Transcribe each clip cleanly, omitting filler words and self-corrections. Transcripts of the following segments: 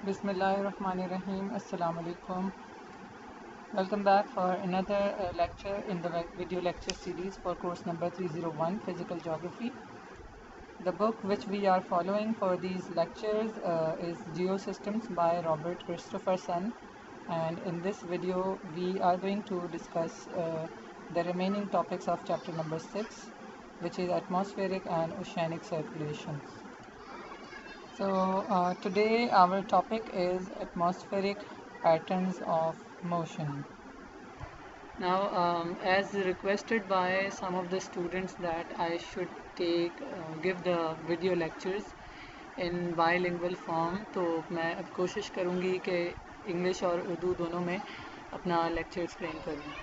Bismillahirrahmanirrahim. Assalamu alaikum. Welcome back for another lecture in the video lecture series for course number 301 Physical Geography. The book which we are following for these lectures is Geosystems by Robert Christopherson, and in this video we are going to discuss the remaining topics of chapter number 6, which is atmospheric and oceanic circulations. So today our topic is atmospheric patterns of motion. Now, as requested by some of the students that I should give the video lectures in bilingual form, तो मैं अब कोशिश करूँगी कि English और उर्दू दोनों में अपना लेक्चर एक्सप्लेन करूँ.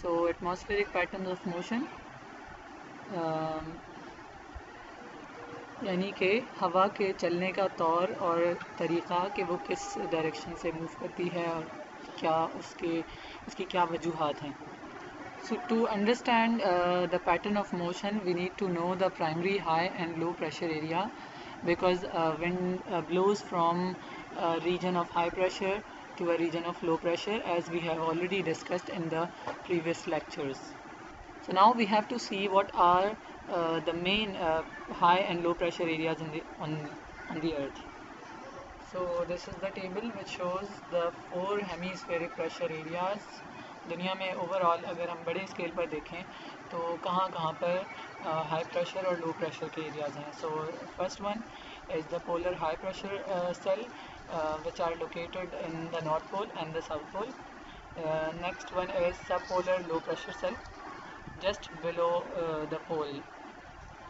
So atmospheric patterns of motion यानी कि हवा के चलने का तौर और तरीक़ा कि वो किस डायरेक्शन से मूव करती है और क्या उसकी क्या वजूहात हैं. So to understand the pattern of motion we need to know the primary high and low pressure area, because wind blows from a region of high pressure to a region of low pressure, as we have already discussed in the previous lectures. So now we have to see what are the main high and low pressure areas on the earth. So this is the table which shows the 4 hemispheric pressure areas. दुनिया में overall अगर हम बड़े scale पर देखें तो कहाँ पर हाई प्रेशर और लो प्रेशर के एरियाज हैं. So first one is the polar high pressure cell which are located in the north pole and the south pole. Next one is subpolar low pressure cell just below the pole,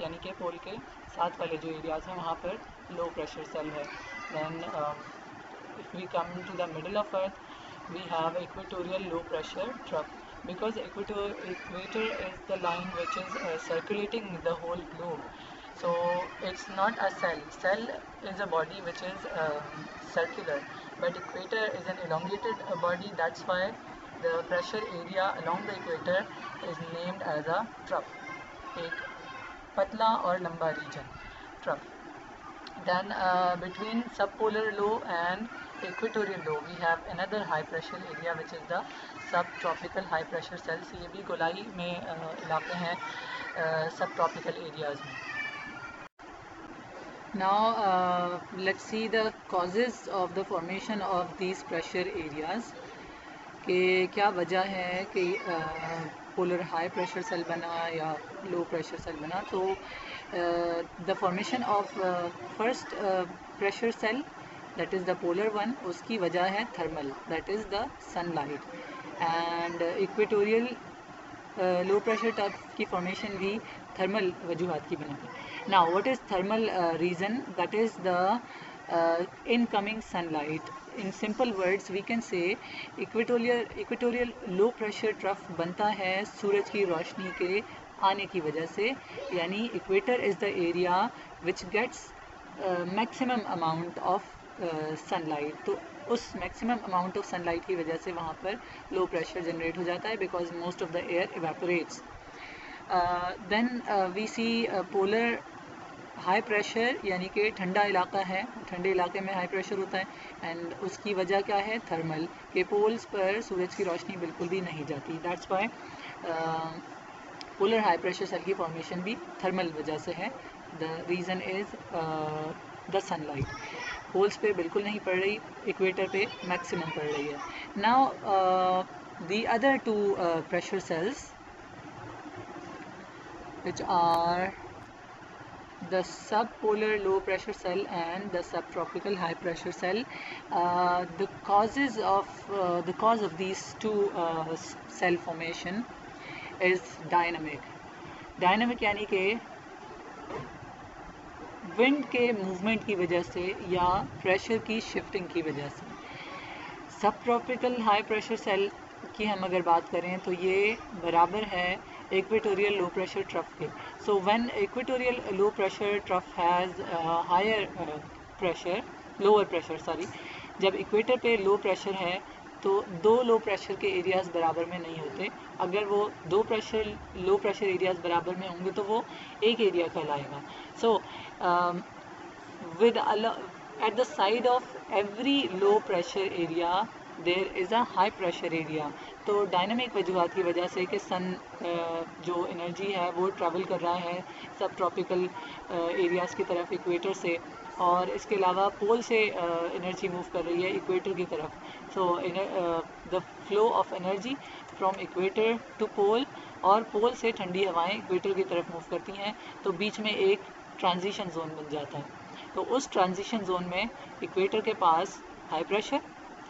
यानी कि पोल के साथ वाले जो areas हैं वहाँ पर लो pressure cell है. Then if we come to the middle of earth, we have equatorial low pressure trough, because equator is the line which is circulating the whole globe. So it's not a cell. Cell is a body which is circular, but equator is an elongated body. That's why the pressure area along the equator is named as a trough, एक पतला और लंबा region, trough. Then between subpolar low and equatorial low we have another high pressure area which is the subtropical high pressure cells. ये भी गोलाई में इलाके हैं subtropical areas में. Now let's see the causes of the formation of these pressure areas, कि क्या वजह है कि पोलर हाई प्रेशर सेल बना या लो प्रेशर सेल बना. तो the formation of first pressure cell, that is the polar one, उसकी वजह है thermal, that is the sunlight, and equatorial low pressure trough की formation भी thermal वजूहात की बनी थी. Now what is thermal reason? That is the incoming sunlight. In simple words we can say equatorial low pressure trough बनता है सूरज की रोशनी के आने की वजह से, यानी equator is the area which gets maximum amount of sunlight. तो उस मैक्सिमम अमाउंट ऑफ सनलाइट की वजह से वहाँ पर लो प्रेशर जनरेट हो जाता है, because most of the air evaporates. Then we see polar high pressure, यानी कि ठंडा इलाका है, ठंडे इलाके में हाई प्रेशर होता है, एंड उसकी वजह क्या है? थर्मल, के पोल्स पर सूरज की रोशनी बिल्कुल भी नहीं जाती. That's why polar high pressure cell की फॉर्मेशन भी थर्मल वजह से है. The reason is the sunlight. Poles पे बिल्कुल नहीं पड़ रही, इक्वेटर पे मैक्सिमम पड़ रही है. Now the other two pressure cells which are the subpolar low pressure cell and the subtropical high pressure cell, the cause of these two cell formation is dynamic यानी कि विंड के movement की वजह से या प्रेशर की shifting की वजह से. सबट्रॉपिकल हाई प्रेशर सेल की हम अगर बात करें तो ये बराबर है इक्वेटोरियल लो प्रेशर ट्रफ के. So when equatorial low pressure trough has higher pressure, lower pressure sorry, जब इक्वेटर पे लो प्रेशर है तो दो लो प्रेशर के एरियाज़ बराबर में नहीं होते. अगर वो दो लो प्रेशर एरियाज़ बराबर में होंगे तो वो एक एरिया कहलाएगा. So at the side of every low pressure area there is a high pressure area. तो डायनामिक वजूहत की वजह से कि सन जो एनर्जी है वो ट्रैवल कर रहा है सब ट्रॉपिकल एरियाज़ की तरफ इक्वेटर से, और इसके अलावा पोल से एनर्जी मूव कर रही है इक्वेटर की तरफ। So the flow of energy from equator to pole, और पोल से ठंडी हवाएं इक्वेटर की तरफ मूव करती हैं, तो बीच में एक ट्रांजिशन जोन बन जाता है। तो उस ट्रांजिशन जोन में इक्वेटर के पास हाई प्रेशर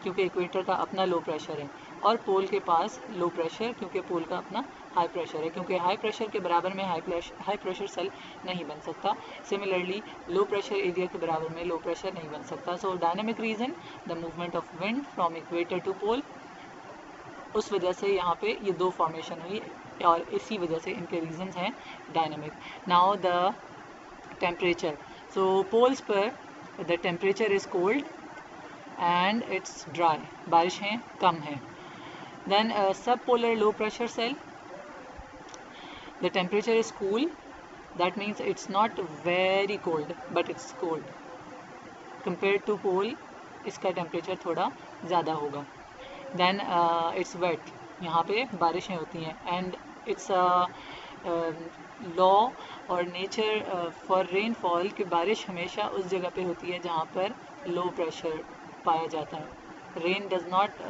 क्योंकि इक्वेटर का अपना लो प्रेशर है, और पोल के पास लो प्रेशर क्योंकि पोल का अपना हाई प्रेशर है, क्योंकि हाई प्रेशर के बराबर में हाई प्रेशर सेल नहीं बन सकता। सिमिलरली लो प्रेशर एरिया के बराबर में लो प्रेशर नहीं बन सकता। So dynamic reason the movement of wind from equator to pole, उस वजह से यहाँ पे ये दो फॉर्मेशन हुई, और इसी वजह से इनके रीजंस हैं dynamic. Now the temperature, so poles पर the temperature is cold and it's dry, बारिशें कम हैं। Then subpolar low pressure cell, the temperature is cool, that means it's not very cold but it's cold. Compare to pole इसका temperature थोड़ा ज़्यादा होगा। Then its weight, यहाँ पे बारिशें होती हैं, एंड इट्स लॉ और नेचर फॉर रेनफॉल कि बारिश हमेशा उस जगह पे होती है जहाँ पर लो प्रेशर पाया जाता है। Rain does not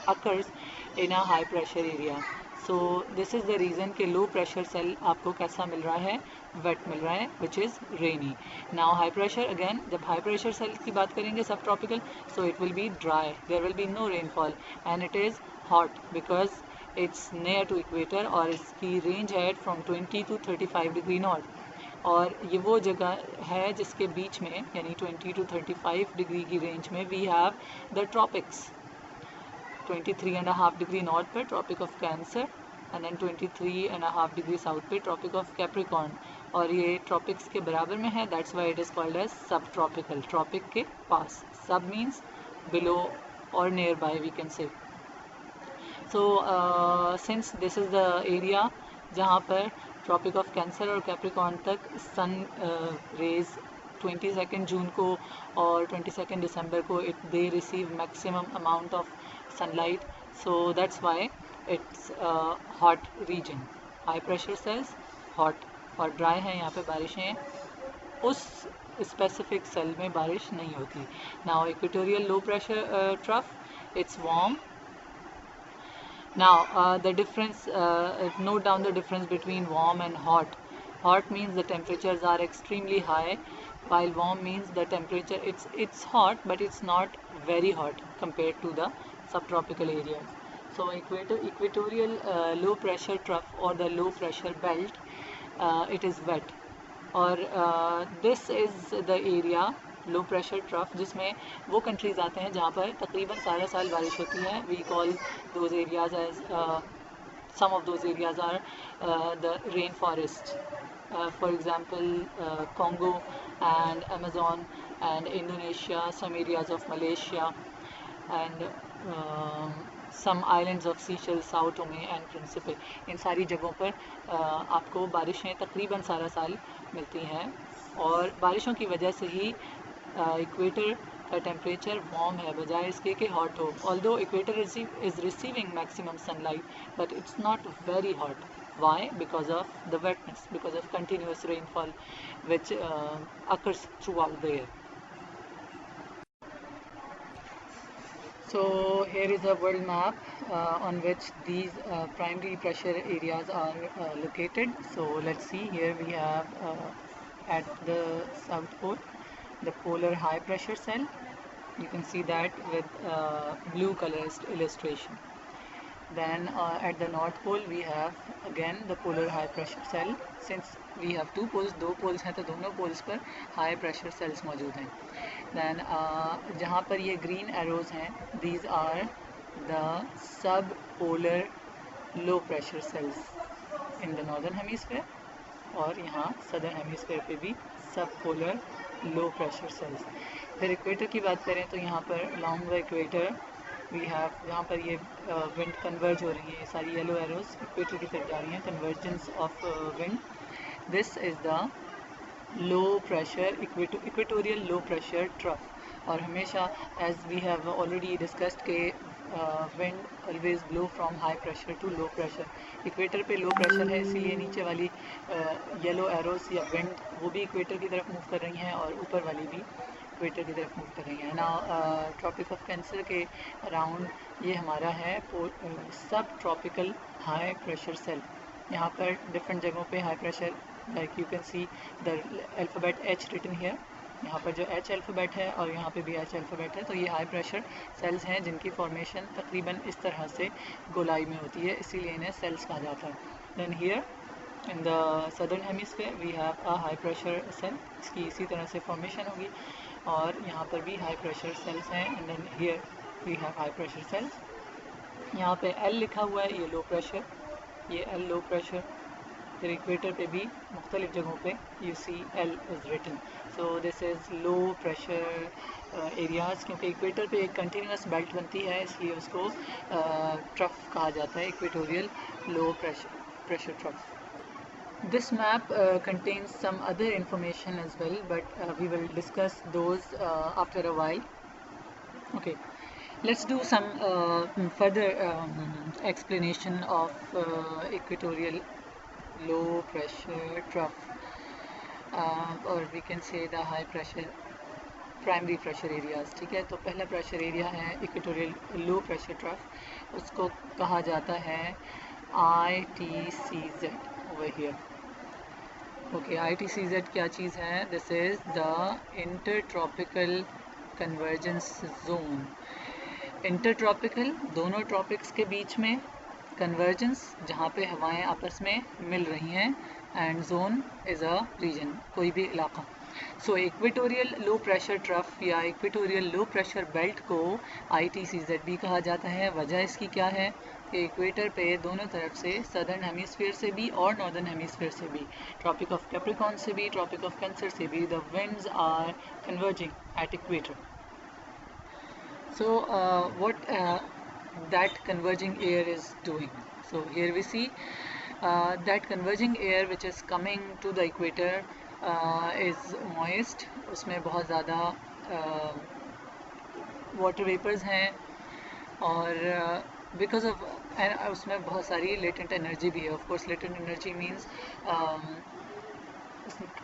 occurs in a high pressure area. So this is the reason कि लो प्रेशर सेल आपको कैसा मिल रहा है, वेट मिल रहा है, which is rainy. Now high pressure, again जब हाई प्रेशर सेल की बात करेंगे subtropical, so it will be dry, there will be no rainfall, and it is hot because it's near to equator, और इसकी range है from 20 to 35 degree north, और ये वो जगह है जिसके बीच में यानी 20 to 35 डिग्री की रेंज में we have the tropics. 23.5 degree north पर tropic of cancer, and then 23.5 degree south पे ट्रॉपिक ऑफ कैप्रिकॉर्न, और ये ट्रॉपिक्स के बराबर में है, that's why it is called as subtropical. Tropic के पास, सब मीन्स बिलो और nearby we can say. So since this is the area जहाँ पर ट्रॉपिक ऑफ कैंसर और कैप्रिकॉर्न तक सन रेज 22 जून को और 22 दिसंबर को they receive maximum amount of sunlight, so that's why it's a hot region. High pressure cells hot और dry है, यहाँ पे बारिशें हैं, उस specific cell में बारिश नहीं होती। Now equatorial low pressure trough, it's warm. Now the difference, note down the difference between warm and hot. Hot means the temperatures are extremely high, while warm means the temperature it's hot but it's not very hot compared to the subtropical areas. So equatorial low pressure trough or the low pressure belt, it is wet, और this is the area low pressure trough जिसमें वो countries आते हैं जहाँ पर तकरीबन सारा साल बारिश होती है। We call those areas as some of those areas are the rainforest, for example Congo and Amazon and Indonesia, some areas of Malaysia and some islands of Seychelles, Sao Tome and Principe। इन सारी जगहों पर आपको बारिशें तकरीबन सारा साल मिलती हैं, और बारिशों की वजह से ही इक्वेटर का टेम्परेचर वार्म है बजाय इसके कि हॉट हो। Although equator is receiving maximum sunlight but it's not very hot. Why? Because of the wetness, because of continuous rainfall which occurs throughout the year. So here is a world map on which these primary pressure areas are located. So let's see, here we have at the South Pole the polar high pressure cell. You can see that with blue color illustration. Then at the North Pole we have again the polar high pressure cell. Since we have two poles, दो poles हैं, तो दोनों poles पर high pressure cells मौजूद हैं. Then जहाँ पर ये green arrows हैं, these are the subpolar low pressure cells in the northern hemisphere, और यहाँ southern hemisphere पे भी subpolar low pressure cells. फिर इक्वेटर की बात करें तो यहाँ पर along the equator we have, जहाँ पर ये विंड कन्वर्ज हो रही है, सारी येलो एरोज इक्वेटर की तरफ जा रही हैं, convergence of wind. This is the low pressure equatorial low pressure trough. और हमेशा as we have already discussed के wind always blow from high pressure to low pressure. Equator पे लो प्रेशर है, इसीलिए नीचे वाली येलो एरोस या wind वो भी इक्वेटर की तरफ मूव कर रही हैं और ऊपर वाली भी इक्वेटर की तरफ मूव कर रही हैं ना। ट्रॉपिक ऑफ कैंसर के अराउंड ये हमारा है सब ट्रॉपिकल हाई प्रेशर सेल। यहाँ पर डिफरेंट जगहों पे high pressure, like you can see the alphabet H written here. यहाँ पर जो H अल्फ़ाबेट है और यहाँ पे भी H अल्फ़ाबेट है, तो ये हाई प्रेशर सेल्स हैं जिनकी फॉर्मेशन तकरीबन इस तरह से गोलाई में होती है, इसीलिए इन्हें सेल्स कहा जाता है। Then here in the southern hemisphere we have a high pressure cell, इसकी इसी तरह से फॉर्मेशन होगी। और यहाँ पर भी हाई प्रेशर सेल्स हैं and then here we have high pressure cells. यहाँ पे L लिखा हुआ है, ये लो प्रेशर, ये L लो प्रेशर। फिर इक्वेटर पे भी मुख्तलिफ जगहों पे you see L is written. So this is low pressure areas, क्योंकि इक्वेटर पे एक कंटिन्यूस बेल्ट बनती है इसलिए उसको ट्रफ कहा जाता है, equatorial low pressure trough. This map contains some other information as well, but we will discuss those after a while. Okay, let's do some further explanation of equatorial low pressure trough, or we can say the high pressure primary pressure areas. ठीक है, तो पहला pressure area है equatorial low pressure trough, उसको कहा जाता है ITCZ over here. Okay, ITCZ क्या चीज़ है? This is the inter tropical convergence zone. Inter tropical, दोनों ट्रॉपिक्स के बीच में, कन्वर्जेंस जहाँ पे हवाएं आपस में मिल रही हैं, and zone is a region, कोई भी इलाका। सो इक्वेटोरियल लो प्रेशर ट्रफ या इक्वेटोरियल लो प्रेशर बेल्ट को ITCZ भी कहा जाता है। वजह इसकी क्या है कि इक्वेटर पे दोनों तरफ से, सदर्न हेमिस्फीयर से भी और नॉर्दर्न हेमिस्फीयर से भी, ट्रॉपिक ऑफ कैप्रिकॉर्न से भी, ट्रॉपिक ऑफ कैंसर से भी, the winds are converging at equator. So what that converging air is doing? So here we see that converging air which is coming to the equator is moist. उसमें बहुत ज़्यादा water vapors हैं और because of उसमें बहुत सारी latent energy भी है। Of course latent energy means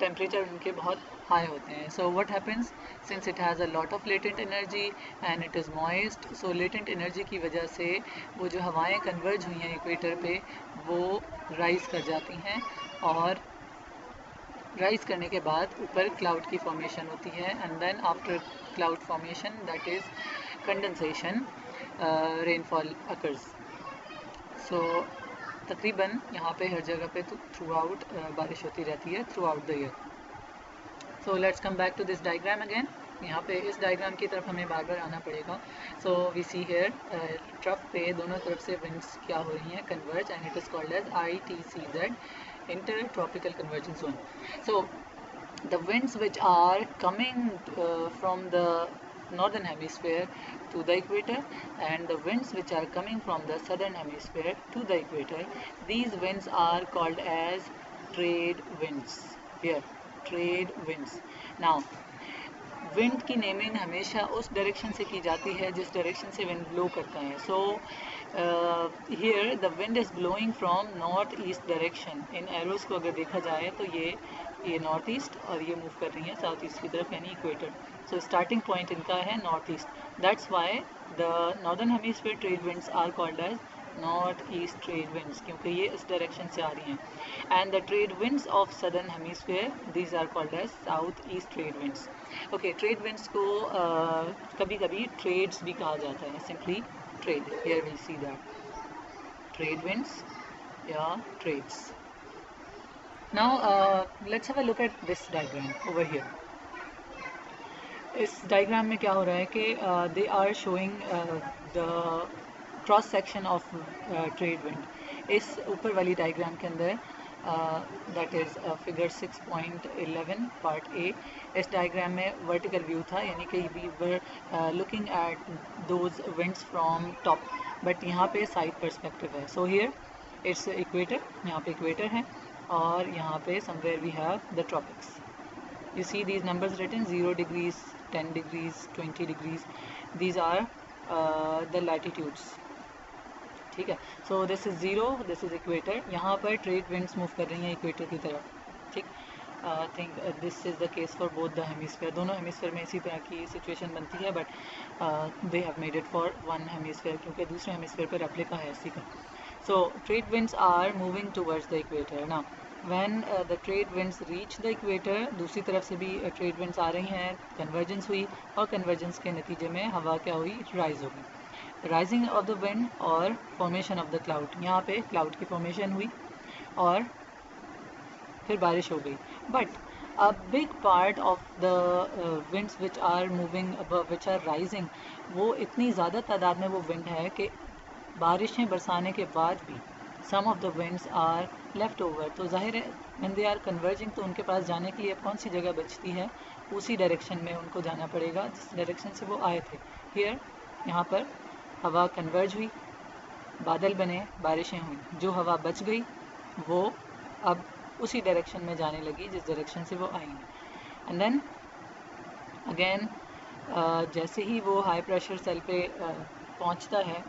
temperature उनके बहुत हाई होते हैं। So what happens, since it has a lot of latent energy and it is moist, so latent energy की वजह से वो जो हवाएं कन्वर्ज हुई हैं इक्वेटर पे वो राइज़ कर जाती हैं, और राइज़ करने के बाद ऊपर क्लाउड की फॉर्मेशन होती है, and then after cloud formation that is condensation, rainfall occurs. So तकरीबन यहाँ पे हर जगह पे तो थ्रू आउट बारिश होती रहती है throughout the year. So let's come back to this diagram again. यहाँ पे इस डायग्राम की तरफ हमें बार बार आना पड़ेगा। So we see here trough पे दोनों तरफ से विंड्स क्या हो रही हैं, converge, and it is called as ITCZ, inter tropical convergence zone. So the winds which are coming from the northern hemisphere to the equator and the winds which are coming from the southern hemisphere to the equator, these winds are called as trade winds. Here, trade winds. Now wind की naming हमेशा उस direction से की जाती है जिस direction से wind blow करता है। So here the wind is blowing from north east direction. In arrows को अगर देखा जाए तो ये नॉर्थ ईस्ट और ये मूव कर रही हैं साउथ ईस्ट की तरफ, यानी इक्वेटर। सो स्टार्टिंग पॉइंट इनका है north east. That's why the northern hemisphere trade winds are called as north east trade winds, क्योंकि ये इस डायरेक्शन से आ रही हैं। And the trade winds of southern hemisphere, these are called as south east trade winds. Okay, trade winds को कभी कभी ट्रेड्स भी कहा जाता है, simply trade. Here we see that trade winds या trades. Now let's have a look at this diagram over here. इस diagram में क्या हो रहा है कि they are showing the cross section of trade wind. इस ऊपर वाली डायग्राम के अंदर that is figure 6.11 part A, इस डायग्राम में वर्टिकल व्यू था, यानी कि we were looking at those winds from top, but यहाँ पे साइड पर्सपेक्टिव है। सो हियर इट्स इक्वेटर, यहाँ पे इक्वेटर है और यहाँ पे somewhere we have the tropics. You see these numbers written 0 degrees, 10 degrees, 20 degrees. These are the latitudes. ठीक है. So this is 0, this is equator. यहाँ पर ट्रेड विंड्स मूव कर रही हैं इक्वेटर की तरफ. ठीक. I think this is the case for both the hemisphere. दोनों हेमिस्फेयर में इसी तरह की सिचुएशन बनती है, but they have made it for one hemisphere, क्योंकि दूसरे हेमिस्फेयर पर रेप्लिका है इसी का. So trade winds are moving towards the equator. Now when the trade winds reach the equator, दूसरी तरफ से भी trade winds आ रही हैं, convergence हुई, और convergence के नतीजे में हवा क्या हुई, rise होगी. Rising of the wind और formation of the cloud. यहाँ पे cloud की formation हुई और फिर बारिश हो गई. But a big part of the winds which are moving above, which are rising, वो इतनी ज़्यादा तादाद में वो wind है कि बारिशें बरसाने के बाद भी some of the winds are left over. तो जाहिर है when they are converging, तो उनके पास जाने के लिए कौन सी जगह बचती है, उसी डायरेक्शन में उनको जाना पड़ेगा जिस डायरेक्शन से वो आए थे. Here यहाँ पर हवा कन्वर्ज हुई, बादल बने, बारिशें हुई. जो हवा बच गई वो अब उसी डायरेक्शन में जाने लगी जिस डायरेक्शन से वो आई. एंड देन अगेन जैसे ही वो हाई प्रेशर सेल पे पहुंचता है,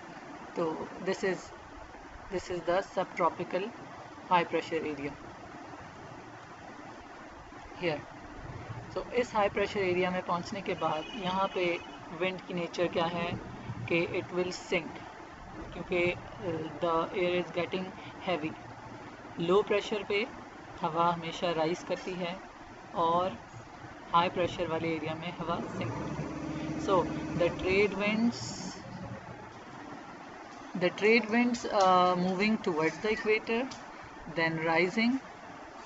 तो this is the subtropical high pressure area here. So इस हाई प्रेशर एरिया में पहुंचने के बाद यहाँ पे विंड की नेचर क्या है कि इट विल सिंक, क्योंकि the air is getting heavy. Low pressure पे हवा हमेशा राइज करती है और हाई प्रेशर वाले एरिया में हवा सिंक करती है. So the trade winds moving towards the equator, then rising,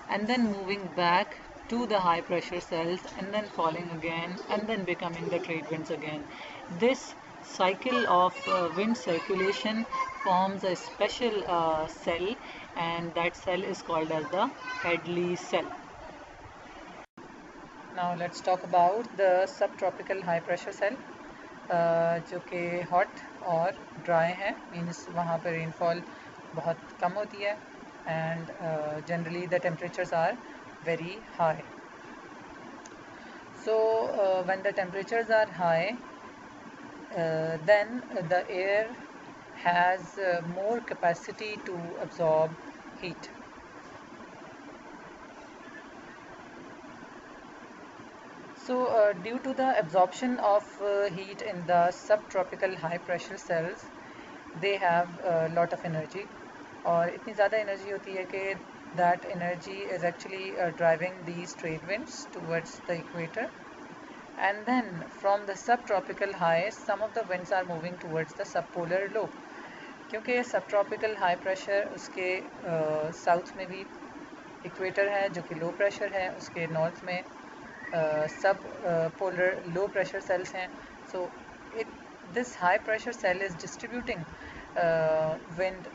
and then moving back to the high pressure cells, and then falling again, and then becoming the trade winds again. This cycle of wind circulation forms a special cell, and that cell is called as the Hadley cell. Now let's talk about the subtropical high pressure cell, जो कि hot और dry है. Means वहाँ पर rainfall बहुत कम होती है, and generally the temperatures are very high. So when the temperatures are high, then the air has more capacity to absorb heat. So due to the absorption of heat in the subtropical high pressure cells, they have a lot of energy, और इतनी ज़्यादा energy होती है कि that energy is actually driving these trade winds towards the equator. And then from the subtropical high, some of the winds are moving towards the subpolar low, क्योंकि subtropical high pressure उसके south में भी equator है जो कि low pressure है, उसके north में सब पोलर लो प्रेशर सेल्स हैं. So this high pressure cell is distributing wind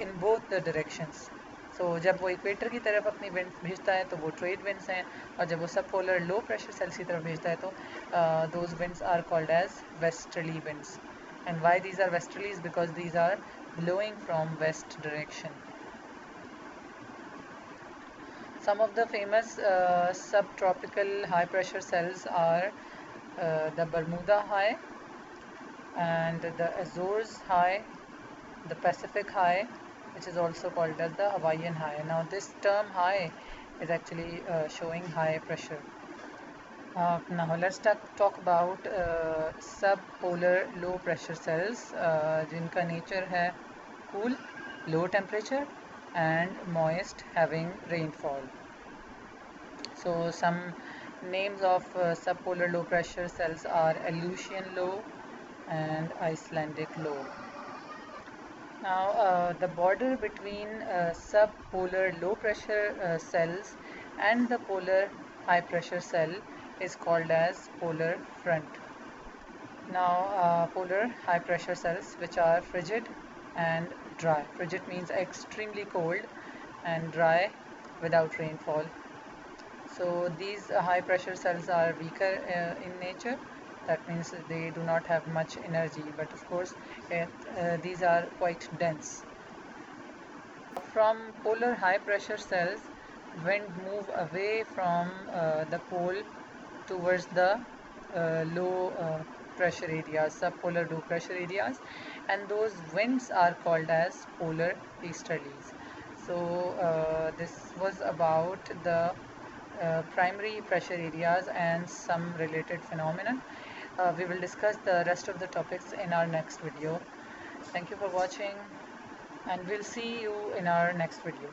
in both the directions. So जब वो इक्वेटर की तरफ अपनी विंड भेजता है तो वो ट्रेड विंड्स हैं, और जब वो सब पोलर लो प्रेशर सेल्स की तरफ भेजता है तो those winds are called as westerly winds. And why these are westerlies? Because these are blowing from west direction. Some of the famous subtropical high pressure cells are the Bermuda High and the Azores High, the Pacific High, which is also called as the Hawaiian High. Now this term high is actually showing high pressure. Now let's talk about subpolar low pressure cells, जिनका nature है cool, low temperature and moist, having rainfall. So some names of subpolar low pressure cells are Aleutian low and Icelandic low. Now the border between subpolar low pressure cells and the polar high pressure cell is called as polar front. Now polar high pressure cells, which are frigid and dry. Frigid means extremely cold, and dry without rainfall. So these high pressure cells are weaker in nature. That means they do not have much energy, but of course these are quite dense. From polar high pressure cells wind move away from the pole towards the low pressure areas, subpolar low pressure areas, and those winds are called as polar easterlies. So this was about the primary pressure areas and some related phenomena. We will discuss the rest of the topics in our next video. Thank you for watching, and we'll see you in our next video.